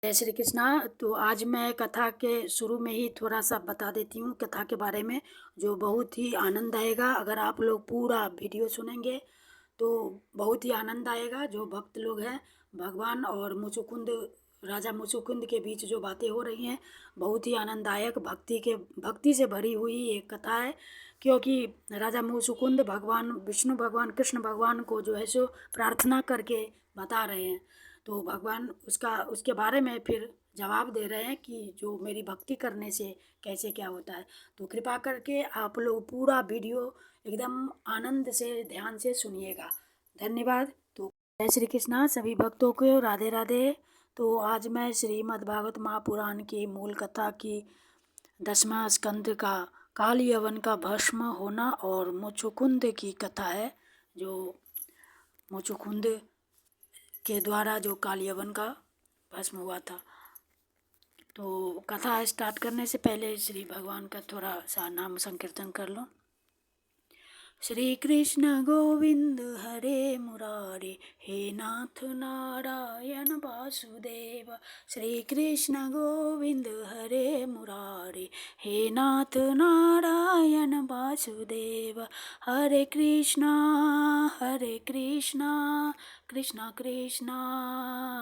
जय श्री कृष्णा। तो आज मैं कथा के शुरू में ही थोड़ा सा बता देती हूँ कथा के बारे में, जो बहुत ही आनंद आएगा। अगर आप लोग पूरा वीडियो सुनेंगे तो बहुत ही आनंद आएगा। जो भक्त लोग हैं, भगवान और मुचुकुंद, राजा मुचुकुंद के बीच जो बातें हो रही हैं, बहुत ही आनंददायक भक्ति से भरी हुई एक कथा है। क्योंकि राजा मुचुकुंद भगवान विष्णु भगवान कृष्ण भगवान को जो है सो प्रार्थना करके बता रहे हैं। तो भगवान उसके बारे में फिर जवाब दे रहे हैं कि जो मेरी भक्ति करने से कैसे क्या होता है। तो कृपा करके आप लोग पूरा वीडियो एकदम आनंद से ध्यान से सुनिएगा। धन्यवाद। तो जय श्री कृष्णा सभी भक्तों को, राधे राधे। तो आज मैं श्रीमद् भागवत महापुराण की मूल कथा की 10वां स्कंद का काल यवन का भस्म होना और मुचुकुंद की कथा है। जो मुचुकुंद के द्वारा जो काल यवन का भस्म हुआ था। तो कथा स्टार्ट करने से पहले श्री भगवान का थोड़ा सा नाम संकीर्तन कर लो। श्री कृष्ण गोविंद हरे मुरारे, हे नाथ नारायण वासुदेव। श्री कृष्ण गोविंद हरे मुरारे, हे नाथ नारायण वासुदेव। हरे कृष्णा कृष्णा कृष्णा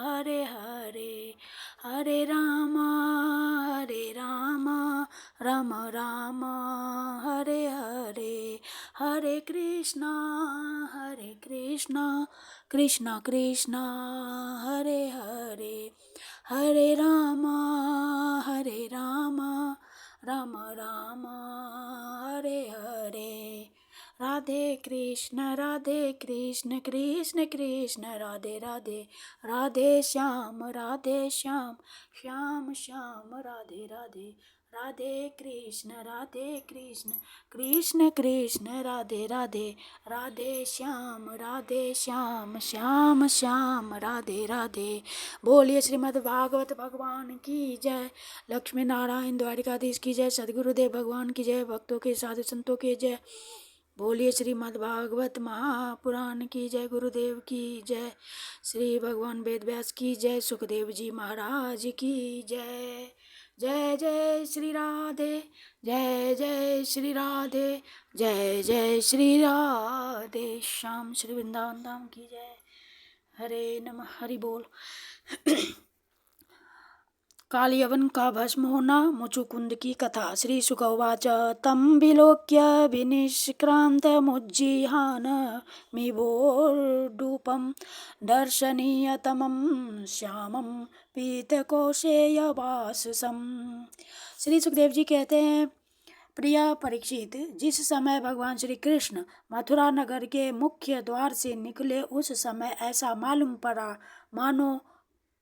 हरे हरे, हरे रामा राम राम हरे हरे। हरे कृष्णा कृष्णा कृष्णा हरे हरे, हरे रामा राम राम हरे हरे। राधे कृष्ण कृष्ण कृष्ण राधे राधे, राधे श्याम श्याम श्याम राधे राधे। राधे कृष्ण कृष्ण कृष्ण राधे राधे, राधे श्याम श्याम श्याम राधे राधे। बोलिए श्रीमद् भागवत भगवान की जय, लक्ष्मी नारायण द्वारिकाधीश की जय, सदगुरुदेव भगवान की जय, भक्तों के साधु संतों के जय। बोलिए श्रीमद् भागवत महापुराण की जय, गुरुदेव की जय, श्री भगवान वेद व्यास की जय, सुखदेव जी महाराज की जय। जय जय श्री राधे, जय जय श्री राधे, जय जय श्री राधे श्याम। श्री वृंदावन धाम की जय। हरे नमः। हरि बोल। काल यवन का भस्म होना, मुचुकुंद की कथा। श्री शुक उवाच तं विलोक्य विनिष्क्रान्तमुज्जिहान मिवोर्डूपं दर्शनीयतमं श्यामं पीतकोशेयवाससम्। श्री सुखदेव जी कहते हैं, प्रिय परीक्षित, जिस समय भगवान श्री कृष्ण मथुरा नगर के मुख्य द्वार से निकले, उस समय ऐसा मालूम पड़ा मानो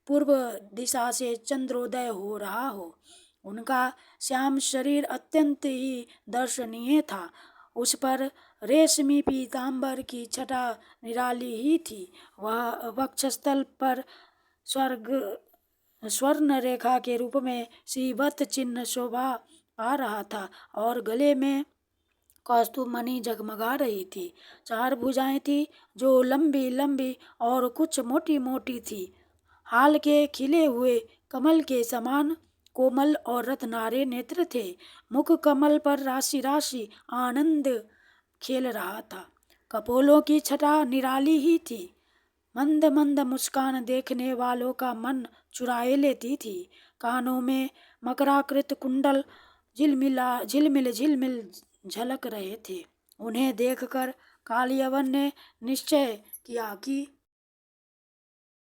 पूर्व दिशा से चंद्रोदय हो रहा हो। उनका श्याम शरीर अत्यंत ही दर्शनीय था। उस पर रेशमी पीतांबर की छटा निराली ही थी। वह वक्षस्थल पर स्वर्ण रेखा के रूप में श्रीवत्स चिन्ह शोभा पा रहा था और गले में कौस्तुभ मणि जगमगा रही थी। 4 भुजाएं थी जो लंबी लंबी और कुछ मोटी मोटी थी। हाल के खिले हुए कमल के समान कोमल और रत्नारे नेत्र थे। मुख कमल पर राशि राशि आनंद खेल रहा था। कपोलों की छटा निराली ही थी। मंद मंद मुस्कान देखने वालों का मन चुराए लेती थी। कानों में मकराकृत कुंडल झिलमिल झिलमिल झलक रहे थे। उन्हें देखकर काल यवन ने निश्चय किया कि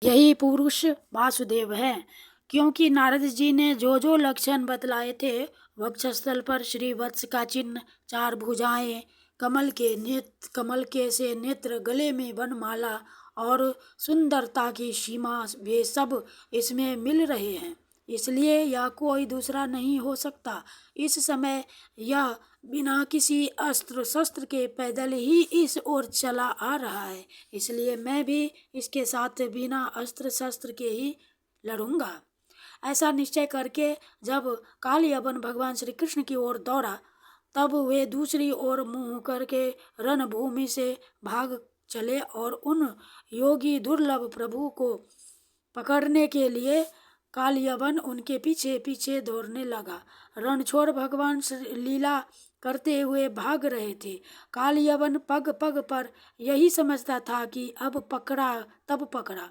यही पुरुष वासुदेव है, क्योंकि नारद जी ने जो जो लक्षण बतलाए थे, वक्षस्थल पर श्री वत्स का चिन्ह, 4 भुजाएं, कमल के से नेत्र, गले में वनमाला और सुंदरता की सीमा, वे सब इसमें मिल रहे हैं। इसलिए यह कोई दूसरा नहीं हो सकता। इस समय यह बिना किसी अस्त्र शस्त्र के पैदल ही इस ओर चला आ रहा है। इसलिए मैं भी इसके साथ बिना अस्त्र शस्त्र के ही लड़ूंगा। ऐसा निश्चय करके जब काल यवन भगवान श्री कृष्ण की ओर दौड़ा, तब वे दूसरी ओर मुंह करके रणभूमि से भाग चले और उन योगी दुर्लभ प्रभु को पकड़ने के लिए कालयवन उनके पीछे पीछे दौड़ने लगा। रणछोड़ भगवान लीला करते हुए भाग रहे थे। कालयवन पग पग पर यही समझता था कि अब पकड़ा तब पकड़ा।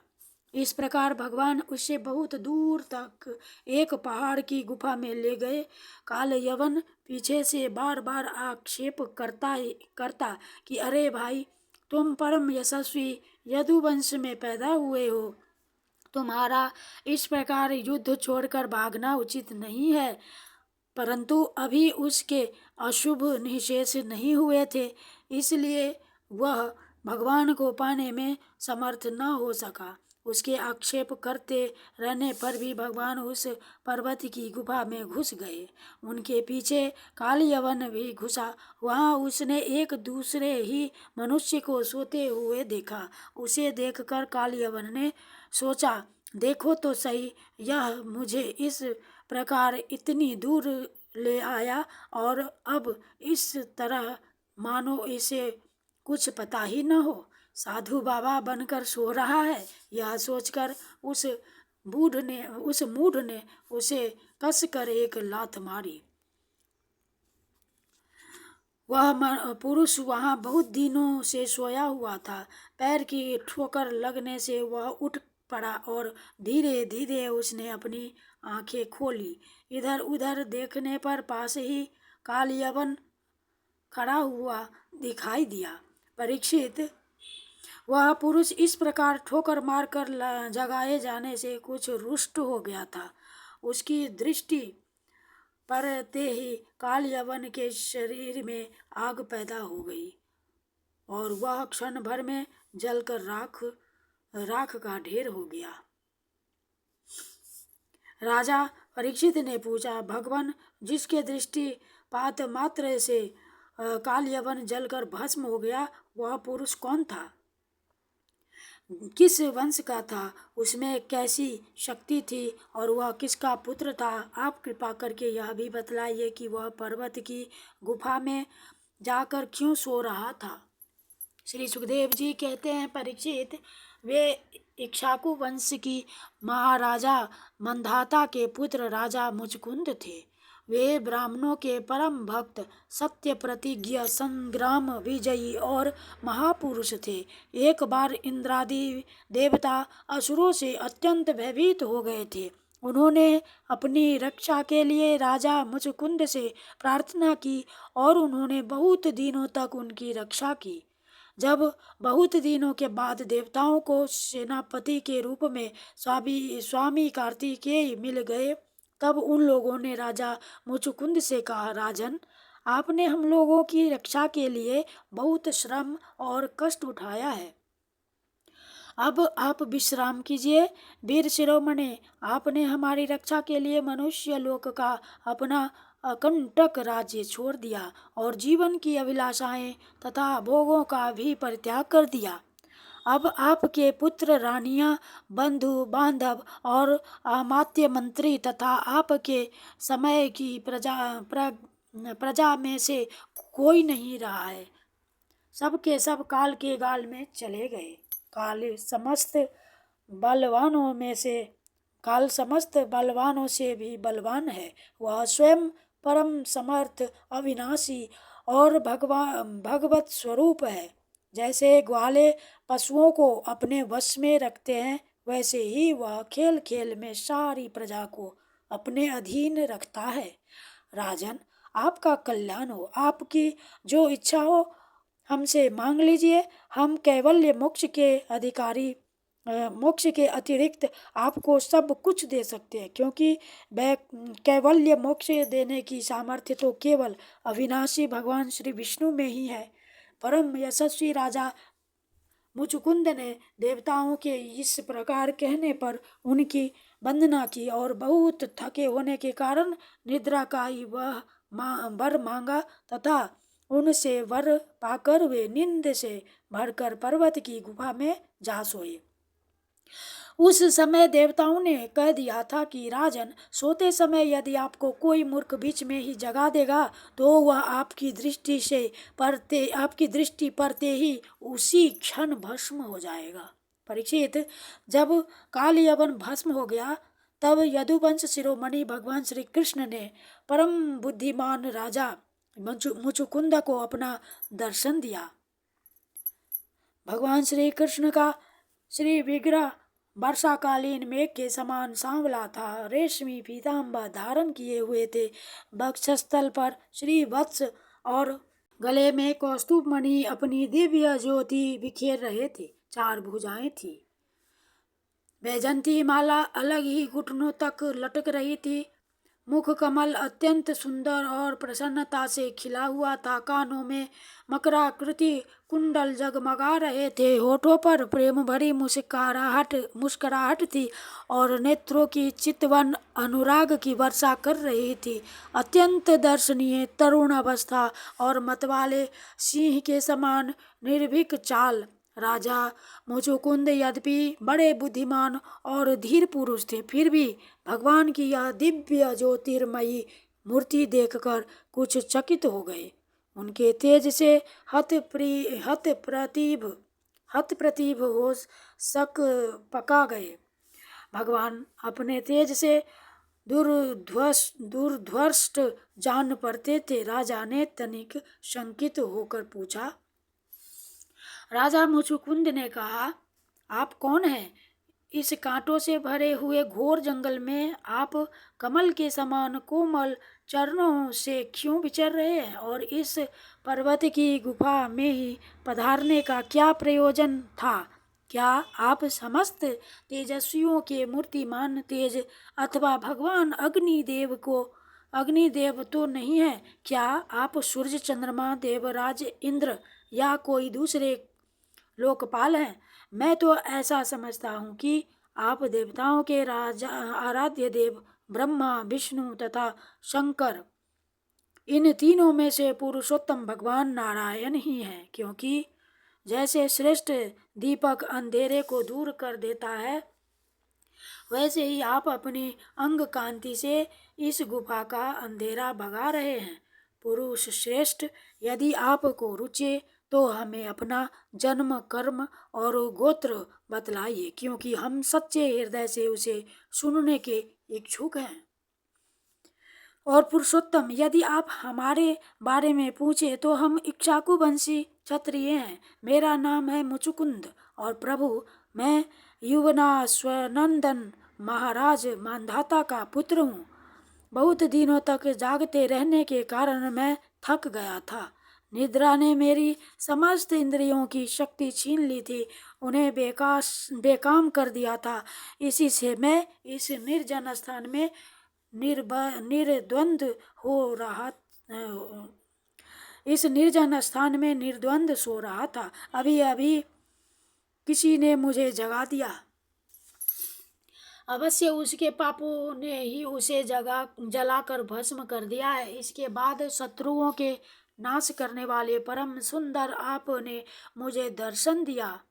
इस प्रकार भगवान उससे बहुत दूर तक एक पहाड़ की गुफा में ले गए। कालयवन पीछे से बार बार आक्षेप करता कि अरे भाई, तुम परम यशस्वी यदुवंश में पैदा हुए हो, तुम्हारा इस प्रकार युद्ध छोड़कर भागना उचित नहीं है। परंतु अभी उसके अशुभ निशेष नहीं हुए थे, इसलिए वह भगवान को पाने में समर्थ न हो सका। उसके आक्षेप करते रहने पर भी भगवान उस पर्वत की गुफा में घुस गए। उनके पीछे कालयवन भी घुसा। वहां उसने एक दूसरे ही मनुष्य को सोते हुए देखा। उसे देखकर कालयवन ने सोचा, देखो तो सही, यह मुझे इस प्रकार इतनी दूर ले आया और अब इस तरह मानो इसे कुछ पता ही न हो, साधु बाबा बनकर सो रहा है। यह सोचकर उस मूढ़ ने उसे कसकर एक लात मारी। वह पुरुष वहां बहुत दिनों से सोया हुआ था। पैर की ठोकर लगने से वह उठ पड़ा और धीरे धीरे उसने अपनी आंखें खोली। इधर उधर देखने पर पास ही कालयवन खड़ा हुआ दिखाई दिया। परीक्षित, वह पुरुष इस प्रकार ठोकर मारकर जगाए जाने से कुछ रुष्ट हो गया था। उसकी दृष्टि पड़ते ही कालयवन के शरीर में आग पैदा हो गई और वह क्षण भर में जलकर राख का ढेर हो गया। राजा परीक्षित ने पूछा, भगवान, जिसके दृष्टिपात मात्र से कालयवन जलकर भस्म हो गया, वह पुरुष कौन था? किस वंश का था? उसमें कैसी शक्ति थी और वह किसका पुत्र था? आप कृपा करके यह भी बतलाइए कि वह पर्वत की गुफा में जाकर क्यों सो रहा था। श्री सुखदेव जी कहते हैं, परीक्षित, वे इक्ष्वाकु वंश की महाराजा मंधाता के पुत्र राजा मुचकुंद थे। वे ब्राह्मणों के परम भक्त, सत्य प्रतिज्ञ, संग्राम विजयी और महापुरुष थे। एक बार इंद्रादि देवता असुरों से अत्यंत भयभीत हो गए थे। उन्होंने अपनी रक्षा के लिए राजा मुचकुंद से प्रार्थना की और उन्होंने बहुत दिनों तक उनकी रक्षा की। जब बहुत दिनों के बाद देवताओं को सेनापति के रूप में स्वामी कार्तिकेय मिल गए, तब उन लोगों ने राजा मुचुकुंद से कहा, राजन, आपने हम लोगों की रक्षा के लिए बहुत श्रम और कष्ट उठाया है, अब आप विश्राम कीजिए। वीर शिरोमणि, आपने हमारी रक्षा के लिए मनुष्य लोक का अपना अकंटक राज्य छोड़ दिया और जीवन की अभिलाषाएं तथा भोगों का भी परित्याग कर दिया। अब आपके पुत्र, रानियां, बंधु बांधव और अमात्य मंत्री तथा आपके समय की प्रजा में से कोई नहीं रहा है। सब के सब काल के गाल में चले गए। काल समस्त बलवानों से भी बलवान है। वह स्वयं परम समर्थ, अविनाशी और भगवत स्वरूप है। जैसे ग्वाले पशुओं को अपने वश में रखते हैं, वैसे ही वह खेल खेल में सारी प्रजा को अपने अधीन रखता है। राजन, आपका कल्याण हो। आपकी जो इच्छा हो हमसे मांग लीजिए। हम कैवल्य मोक्ष के अतिरिक्त आपको सब कुछ दे सकते हैं, क्योंकि कैवल्य मोक्ष देने की सामर्थ्य तो केवल अविनाशी भगवान श्री विष्णु में ही है। परम यशस्वी राजा मुचुकुंद ने देवताओं के इस प्रकार कहने पर उनकी वंदना की और बहुत थके होने के कारण निद्रा का ही वह वर मांगा तथा उनसे वर पाकर वे नींद से भरकर पर्वत की गुफा में जा सोए। उस समय देवताओं ने कह दिया था कि राजन, सोते समय यदि आपको कोई मूर्ख बीच में ही जगा देगा तो वह आपकी दृष्टि पड़ते ही उसी क्षण भस्म हो जाएगा। परीक्षित, जब कालयवन भस्म हो गया तब यदुवंश शिरोमणि भगवान श्री कृष्ण ने परम बुद्धिमान राजा मुचुकुंद को अपना दर्शन दिया। भगवान श्री कृष्ण का श्री विग्रह वर्षाकालीन मेघ के समान सांवला था। रेशमी पीताम्बर धारण किए हुए थे। वक्षस्थल पर श्री वत्स और गले में कौस्तुभ मणि अपनी दिव्य ज्योति बिखेर रहे थे। 4 भुजाएं थी। वैजंती माला अलग ही घुटनों तक लटक रही थी। मुख कमल अत्यंत सुंदर और प्रसन्नता से खिला हुआ था। कानों में मकराकृति कुंडल जगमगा रहे थे। होठों पर प्रेम भरी मुस्कुराहट थी और नेत्रों की चितवन अनुराग की वर्षा कर रही थी। अत्यंत दर्शनीय तरुण अवस्था और मतवाले सिंह के समान निर्भीक चाल। राजा मुचुकुंद यद्यपि बड़े बुद्धिमान और धीर पुरुष थे, फिर भी भगवान की यह दिव्य ज्योतिर्मयी मूर्ति देखकर कुछ चकित हो गए। उनके तेज से हत प्रतिभ हो सक पका गए। भगवान अपने तेज से दूरध्वस्त जान पड़ते थे। राजा ने तनिक शंकित होकर पूछा। राजा मुचुकुंद ने कहा, आप कौन हैं? इस कांटों से भरे हुए घोर जंगल में आप कमल के समान कोमल चरणों से क्यों विचर रहे हैं? और इस पर्वत की गुफा में ही पधारने का क्या प्रयोजन था? क्या आप समस्त तेजस्वियों के मूर्तिमान तेज अथवा भगवान अग्निदेव तो नहीं है? क्या आप सूर्य, चंद्रमा, देवराज इंद्र या कोई दूसरे लोकपाल हैं? मैं तो ऐसा समझता हूँ कि आप देवताओं के राजा आराध्य देव ब्रह्मा, विष्णु तथा शंकर, इन तीनों में से पुरुषोत्तम भगवान नारायण ही हैं। क्योंकि जैसे श्रेष्ठ दीपक अंधेरे को दूर कर देता है, वैसे ही आप अपनी अंग कांति से इस गुफा का अंधेरा भगा रहे हैं। पुरुष श्रेष्ठ, यदि आपको रुचे तो हमें अपना जन्म, कर्म और गोत्र बतलाइए, क्योंकि हम सच्चे हृदय से उसे सुनने के इच्छुक हैं। और पुरुषोत्तम, यदि आप हमारे बारे में पूछे तो हम इक्ष्वाकु वंशी क्षत्रिय हैं। मेरा नाम है मुचुकुंद और प्रभु, मैं युवनाश्वनंदन महाराज मांधाता का पुत्र हूँ। बहुत दिनों तक जागते रहने के कारण मैं थक गया था। निद्रा ने मेरी समस्त इंद्रियों की शक्ति छीन ली थी, उन्हें बेकाम कर दिया था। इसी से मैं इस निर्जन स्थान में निर्द्वंद सो रहा था। अभी अभी किसी ने मुझे जगा दिया। अवश्य उसके पापों ने ही उसे जलाकर भस्म कर दिया है। इसके बाद शत्रुओं के नाश करने वाले परम सुंदर आपने मुझे दर्शन दिया।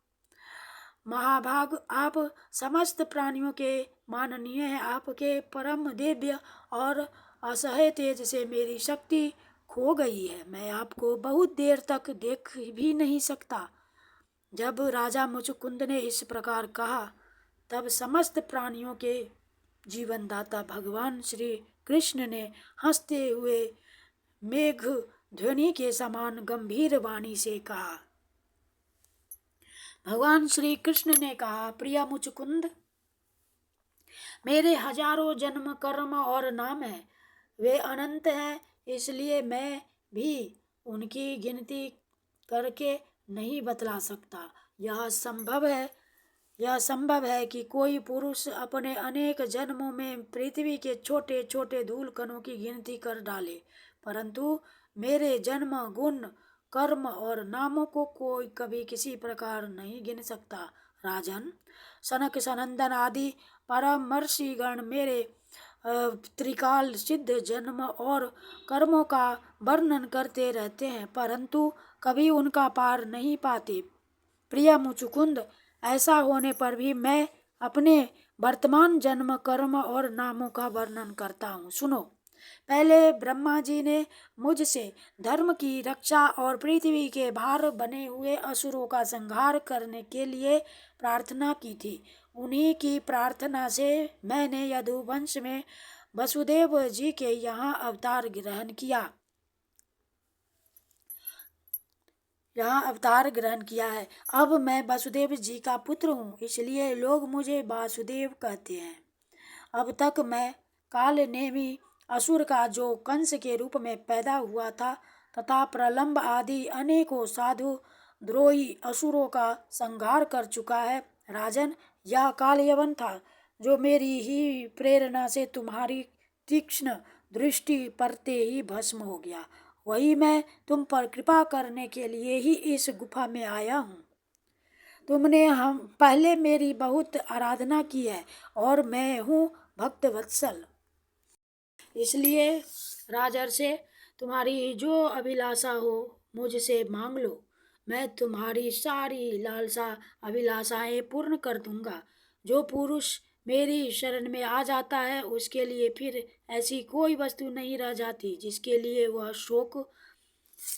महाभाग, आप समस्त प्राणियों के माननीय हैं। आपके परम दिव्य और असह्य तेज से मेरी शक्ति खो गई है। मैं आपको बहुत देर तक देख भी नहीं सकता। जब राजा मुचुकुंद ने इस प्रकार कहा, तब समस्त प्राणियों के जीवनदाता भगवान श्री कृष्ण ने हंसते हुए मेघ ध्वनि के समान गंभीर वाणी से कहा। भगवान श्री कृष्ण ने कहा, प्रिय मुचुकुंद, मेरे हजारों जन्म, कर्म और नाम हैं। वे अनंत हैं, इसलिए मैं भी उनकी गिनती करके नहीं बतला सकता। यह संभव है कि कोई पुरुष अपने अनेक जन्मों में पृथ्वी के छोटे छोटे धूल कणों की गिनती कर डाले, परंतु मेरे जन्म, गुण, कर्म और नामों को कोई कभी किसी प्रकार नहीं गिन सकता। राजन, सनक, सनंदन आदि परमर्षिगण मेरे त्रिकाल सिद्ध जन्म और कर्मों का वर्णन करते रहते हैं, परंतु कभी उनका पार नहीं पाते। प्रिय मुचुकुंद, ऐसा होने पर भी मैं अपने वर्तमान जन्म, कर्म और नामों का वर्णन करता हूँ। सुनो। पहले ब्रह्मा जी ने मुझसे धर्म की रक्षा और पृथ्वी के भार बने हुए असुरों का संहार करने के लिए प्रार्थना की थी। उन्हीं की प्रार्थना से मैंने यदुवंश में वसुदेव जी के यहाँ अवतार ग्रहण किया है। अब मैं वसुदेव जी का पुत्र हूँ, इसलिए लोग मुझे वासुदेव कहते हैं। अब तक मैं कालनेमी असुर का जो कंस के रूप में पैदा हुआ था तथा प्रलंब आदि अनेकों साधु द्रोही असुरों का संहार कर चुका है। राजन, यह काल यवन था जो मेरी ही प्रेरणा से तुम्हारी तीक्ष्ण दृष्टि पड़ते ही भस्म हो गया। वही मैं तुम पर कृपा करने के लिए ही इस गुफा में आया हूँ। तुमने हम पहले मेरी बहुत आराधना की है और मैं हूँ भक्त वत्सल, इसलिए राजर्षे तुम्हारी जो अभिलाषा हो मुझसे मांग लो। मैं तुम्हारी सारी लालसा अभिलाषाएं पूर्ण कर दूंगा। जो पुरुष मेरी शरण में आ जाता है उसके लिए फिर ऐसी कोई वस्तु नहीं रह जाती जिसके लिए वह शोक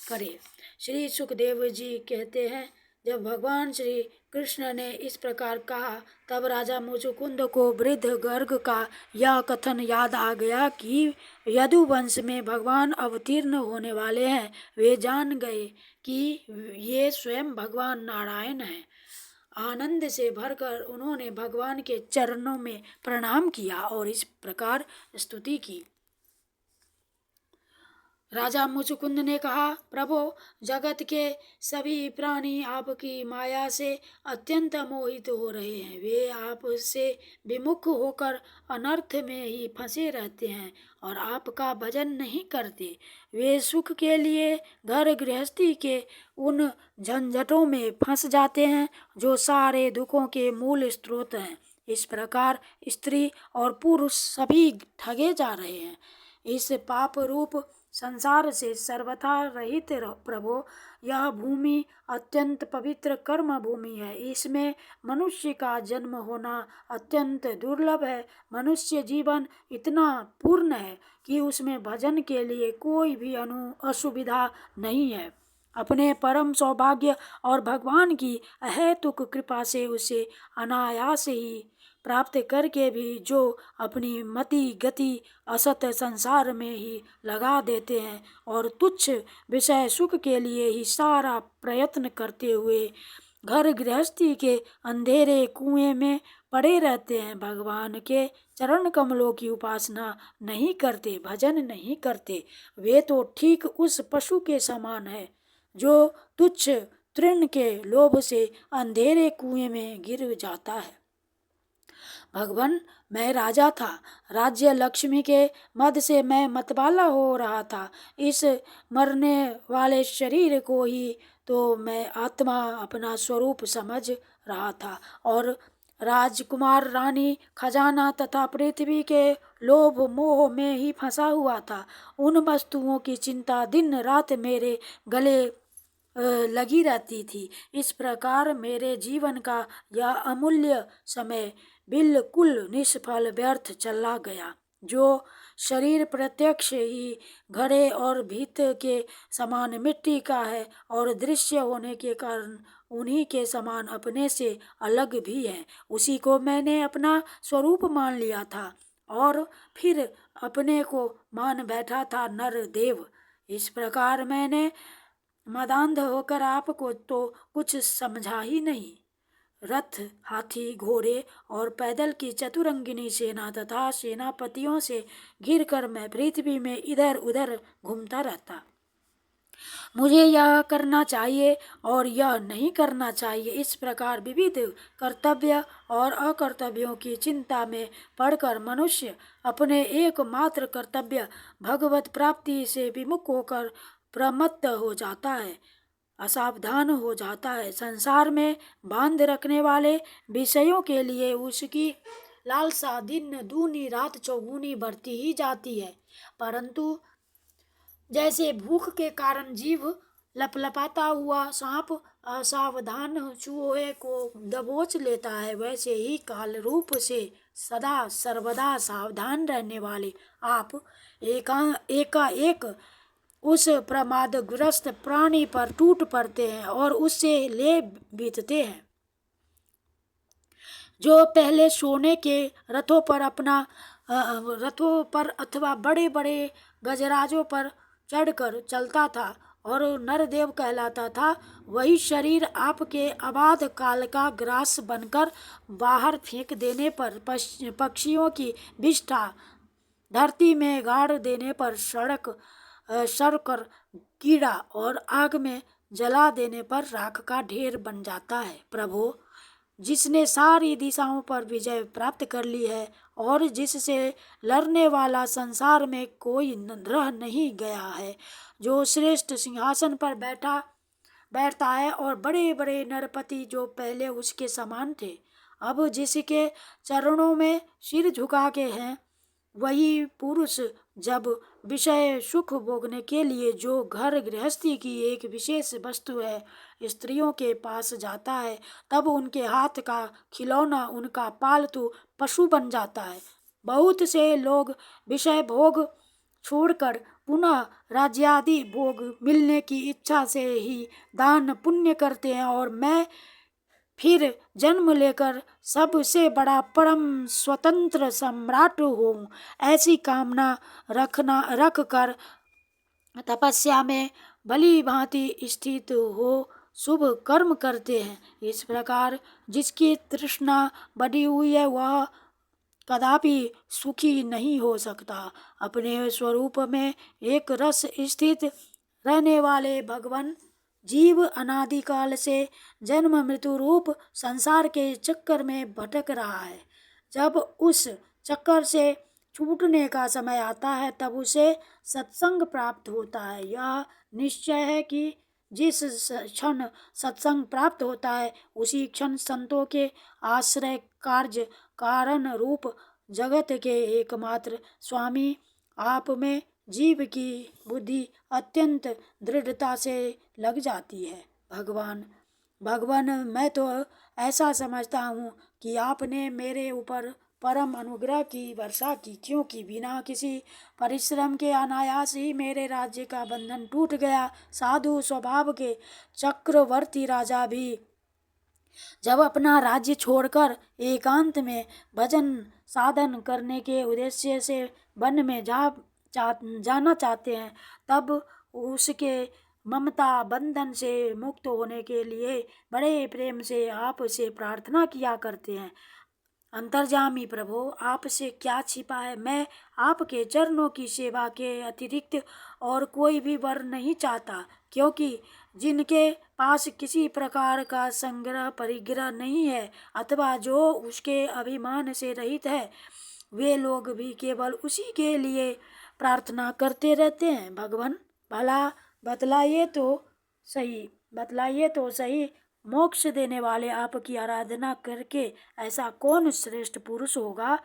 करे। श्री सुखदेव जी कहते हैं, जब भगवान श्री कृष्ण ने इस प्रकार कहा तब राजा मुचुकुंद को वृद्ध गर्ग का यह कथन याद आ गया कि यदुवंश में भगवान अवतीर्ण होने वाले हैं। वे जान गए कि ये स्वयं भगवान नारायण हैं। आनंद से भरकर उन्होंने भगवान के चरणों में प्रणाम किया और इस प्रकार स्तुति की। राजा मुचुकुंद ने कहा, प्रभो, जगत के सभी प्राणी आपकी माया से अत्यंत मोहित हो रहे हैं। वे आपसे विमुख होकर अनर्थ में ही फंसे रहते हैं और आपका भजन नहीं करते। वे सुख के लिए घर गृहस्थी के उन झंझटों में फंस जाते हैं जो सारे दुखों के मूल स्रोत हैं। इस प्रकार स्त्री और पुरुष सभी ठगे जा रहे हैं। इस पाप रूप संसार से सर्वथा रहित प्रभो, यह भूमि अत्यंत पवित्र कर्म भूमि है। इसमें मनुष्य का जन्म होना अत्यंत दुर्लभ है। मनुष्य जीवन इतना पूर्ण है कि उसमें भजन के लिए कोई भी असुविधा नहीं है। अपने परम सौभाग्य और भगवान की अहेतुक कृपा से उसे अनायास ही प्राप्त करके भी जो अपनी मति गति असत संसार में ही लगा देते हैं और तुच्छ विषय सुख के लिए ही सारा प्रयत्न करते हुए घर गृहस्थी के अंधेरे कुएं में पड़े रहते हैं, भगवान के चरण कमलों की उपासना नहीं करते, भजन नहीं करते, वे तो ठीक उस पशु के समान है जो तुच्छ तृण के लोभ से अंधेरे कुएं में गिर जाता है। भगवान, मैं राजा था, राज्य लक्ष्मी के मद से मैं मतवाला हो रहा था। इस मरने वाले शरीर को ही तो मैं आत्मा अपना स्वरूप समझ रहा था और राजकुमार रानी खजाना तथा पृथ्वी के लोभ मोह में ही फंसा हुआ था। उन वस्तुओं की चिंता दिन रात मेरे गले लगी रहती थी। इस प्रकार मेरे जीवन का यह अमूल्य समय बिल्कुल निष्फल व्यर्थ चला गया। जो शरीर प्रत्यक्ष ही घड़े और भीत के समान मिट्टी का है और दृश्य होने के कारण उन्हीं के समान अपने से अलग भी है, उसी को मैंने अपना स्वरूप मान लिया था और फिर अपने को मान बैठा था नर देव। इस प्रकार मैंने मदांध होकर आपको तो कुछ समझा ही नहीं। रथ, हाथी, घोड़े और पैदल की चतुरंगिनी सेना तथा सेनापतियों से घिरकर मैं पृथ्वी में इधर उधर घूमता रहता। मुझे यह करना चाहिए और यह नहीं करना चाहिए, इस प्रकार विविध कर्तव्य और अकर्तव्यों की चिंता में पड़कर मनुष्य अपने एकमात्र कर्तव्य भगवत प्राप्ति से विमुख होकर प्रमत्त हो जाता है, असावधान हो जाता है। संसार में बांध रखने वाले विषयों के लिए उसकी लालसा दिन दूनी रात चौगुनी बढ़ती ही जाती है, परंतु जैसे भूख के कारण जीव लपलपाता हुआ सांप असावधान चूहे को दबोच लेता है, वैसे ही काल रूप से सदा सर्वदा सावधान रहने वाले आप एकाएक उस प्रमादग्रस्त प्राणी पर टूट पड़ते हैं और उससे ले बीतते हैं। जो पहले सोने के रथों पर रथों पर अथवा बड़े बड़े गजराजों पर चढ़कर चलता था और नरदेव कहलाता था, वही शरीर आपके अबाध काल का ग्रास बनकर बाहर फेंक देने पर, पक्षियों की विष्ठा धरती में गाड़ देने पर, सड़कर कीड़ा और आग में जला देने पर राख का ढेर बन जाता है। प्रभु, जिसने सारी दिशाओं पर विजय प्राप्त कर ली है और जिससे लड़ने वाला संसार में कोई रह नहीं गया है, जो श्रेष्ठ सिंहासन पर बैठता है और बड़े बड़े नरपति जो पहले उसके समान थे, अब जिसके चरणों में सिर झुका के हैं, वही पुरुष जब विषय सुख भोगने के लिए जो घर गृहस्थी की एक विशेष वस्तु है स्त्रियों के पास जाता है, तब उनके हाथ का खिलौना उनका पालतू पशु बन जाता है। बहुत से लोग विषय भोग छोड़कर पुनः राज्यादि भोग मिलने की इच्छा से ही दान पुण्य करते हैं, और मैं फिर जन्म लेकर सबसे बड़ा परम स्वतंत्र सम्राट हूँ, ऐसी कामना रख कर तपस्या में भली भांति स्थित हो शुभ कर्म करते हैं। इस प्रकार जिसकी तृष्णा बढ़ी हुई है वह कदापि सुखी नहीं हो सकता। अपने स्वरूप में एक रस स्थित रहने वाले भगवान जीव अनादिकाल से जन्म मृत्यु रूप संसार के चक्कर में भटक रहा है। जब उस चक्कर से छूटने का समय आता है तब उसे सत्संग प्राप्त होता है। यह निश्चय है कि जिस क्षण सत्संग प्राप्त होता है उसी क्षण संतों के आश्रय कार्य कारण रूप जगत के एकमात्र स्वामी आप में जीव की बुद्धि अत्यंत दृढ़ता से लग जाती है। भगवान, मैं तो ऐसा समझता हूँ कि आपने मेरे ऊपर परम अनुग्रह की वर्षा की, क्योंकि बिना किसी परिश्रम के अनायास ही मेरे राज्य का बंधन टूट गया। साधु स्वभाव के चक्रवर्ती राजा भी जब अपना राज्य छोड़कर एकांत में भजन साधन करने के उद्देश्य से वन में जाना चाहते हैं, तब उसके ममता बंधन से मुक्त होने के लिए बड़े प्रेम से आप से प्रार्थना किया करते हैं। अंतर्यामी प्रभु, आपसे क्या छिपा है, मैं आपके चरणों की सेवा के अतिरिक्त और कोई भी वर नहीं चाहता, क्योंकि जिनके पास किसी प्रकार का संग्रह परिग्रह नहीं है अथवा जो उसके अभिमान से रहित है, वे लोग भी केवल उसी के लिए प्रार्थना करते रहते हैं। भगवान, भला बतलाइए तो सही, मोक्ष देने वाले आपकी आराधना करके ऐसा कौन श्रेष्ठ पुरुष होगा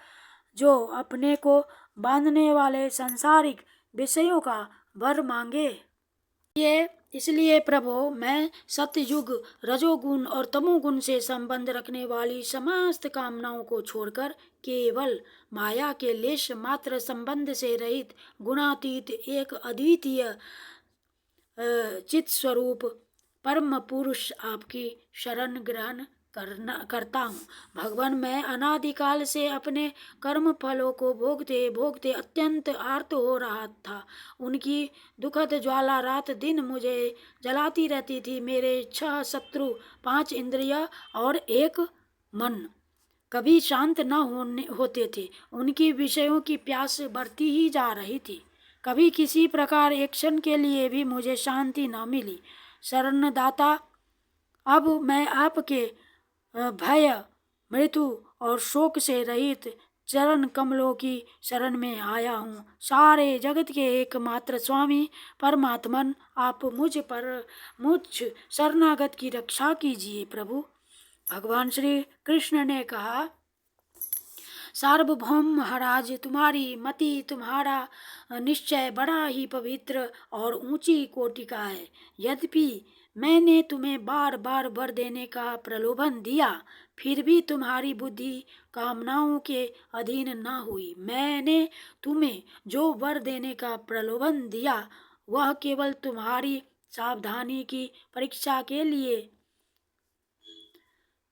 जो अपने को बांधने वाले सांसारिक विषयों का वर मांगे। इसलिए प्रभु, मैं सतयुग रजोगुण और तमोगुण से संबंध रखने वाली समस्त कामनाओं को छोड़कर केवल माया के लेश मात्र संबंध से रहित गुणातीत एक अद्वितीय चित स्वरूप परम पुरुष आपकी शरण ग्रहण करता हूँ। भगवान, मैं अनादिकाल से अपने कर्म फलों को भोगते भोगते अत्यंत आर्त हो रहा था। उनकी दुखद ज्वाला रात दिन मुझे जलाती रहती थी। मेरे 6 शत्रु, 5 इंद्रिय और 1 मन कभी शांत न होते थे। उनकी विषयों की प्यास बढ़ती ही जा रही थी। कभी किसी प्रकार एक क्षण के लिए भी मुझे शांति न मिली। शरणदाता, अब मैं आपके भय, मृत्यु और शोक से रहित चरण कमलों की शरण में आया हूँ। सारे जगत के एकमात्र स्वामी परमात्मन, आप मुझ शरणागत की रक्षा कीजिए। प्रभु, भगवान श्री कृष्ण ने कहा, सार्वभौम महाराज, तुम्हारी मति, तुम्हारा निश्चय बड़ा ही पवित्र और ऊंची कोटि का है। यद्यपि मैंने तुम्हें बार बार वर देने का प्रलोभन दिया, फिर भी तुम्हारी बुद्धि कामनाओं के अधीन न हुई। मैंने तुम्हें जो वर देने का प्रलोभन दिया वह केवल तुम्हारी सावधानी की परीक्षा के लिए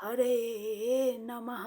हरे नमः।